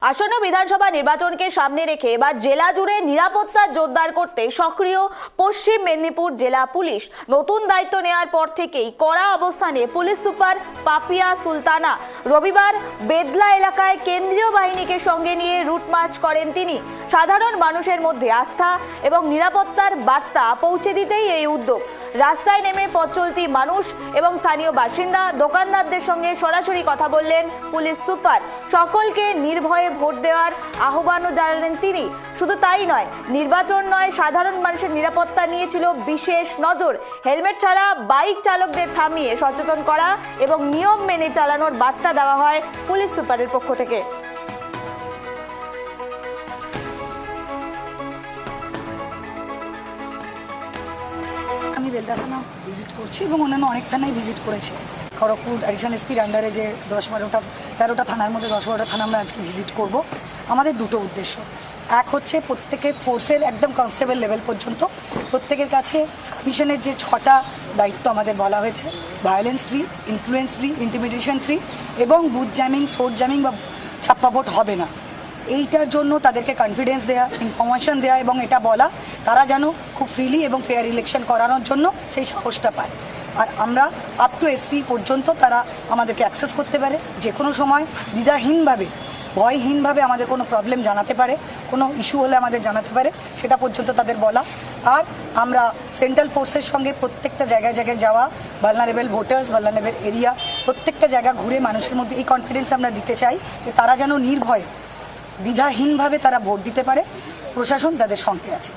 আসন্ন বিধানসভা নির্বাচনকে সামনে রেখে এবার জেলা জুড়ে নিরাপত্তা জোরদার করতে সক্রিয় পশ্চিম মেদিনীপুর জেলা পুলিশ। নতুন দায়িত্ব নেওয়ার পর থেকেই কড়া অবস্থানে পুলিশ সুপার পাপিয়া সুলতানা। রবিবার বেদলা এলাকায় কেন্দ্রীয় বাহিনীকে সঙ্গে নিয়ে রুট মার্চ করেন তিনি। সাধারণ মানুষের মধ্যে আস্থা এবং নিরাপত্তার বার্তা পৌঁছে দিতেই এই উদ্যোগ। রাস্তায় নেমে পথ চলতি মানুষ এবং স্থানীয় বাসিন্দা, দোকানদারদের সঙ্গে সরাসরি কথা বললেন পুলিশ সুপার। সকলকে নির্ভয়ে ভোট দেওয়ার আহ্বানও জানালেন তিনি। শুধু তাই নয়, নির্বাচন নয়, সাধারণ মানুষের নিরাপত্তা নিয়ে ছিল বিশেষ নজর। হেলমেট ছাড়া বাইক চালকদের থামিয়ে সচেতন করা এবং নিয়ম মেনে চালানোর বার্তা দেওয়া হয় পুলিশ সুপারের পক্ষ থেকে। আমি বেলদা থানা ভিজিট করছি এবং অন্যান্য অনেক থানায় ভিজিট করেছি। খড়গপুর অ্যাডিশনাল এসপির আন্ডারে যে 10-12টা থানার মধ্যে 10-12টা থানা আমরা আজকে ভিজিট করব। আমাদের দুটো উদ্দেশ্য। এক হচ্ছে প্রত্যেকের ফোর্সের একদম কনস্টেবল লেভেল পর্যন্ত প্রত্যেকের কাছে কমিশনের যে 6টা দায়িত্ব আমাদের বলা হয়েছে, violence free, influence free, intimidation free এবং বুথ জ্যামিং, সোর্স জ্যামিং বা ছাপ্পা ভোট হবে না, এইটার জন্য তাদেরকে কনফিডেন্স দেওয়া, ইনফরমেশন দেওয়া এবং এটা বলা তারা যেন খুব ফ্রিলি এবং ফেয়ার ইলেকশন করানোর জন্য সেই সাহসটা পায়। আর আমরা আপ টু এসপি পর্যন্ত তারা আমাদেরকে অ্যাক্সেস করতে পারে, যে কোনো সময় দ্বিধাহীনভাবে, ভয়হীনভাবে আমাদের কোনো প্রবলেম জানাতে পারে, কোনো ইস্যু হলে আমাদের জানাতে পারে, সেটা পর্যন্ত তাদের বলা। আর আমরা সেন্ট্রাল ফোর্সের সঙ্গে প্রত্যেকটা জায়গায় জায়গায় যাওয়া, ভালনারেবল ভোটার্স, ভালনারেবল এরিয়া, প্রত্যেকটা জায়গা ঘুরে মানুষের মধ্যে এই কনফিডেন্স আমরা দিতে চাই যে তারা যেন নির্ভয়ে, দ্বিধাহীনভাবে তারা ভোট দিতে পারে। প্রশাসন তাদের সঙ্গে আছে।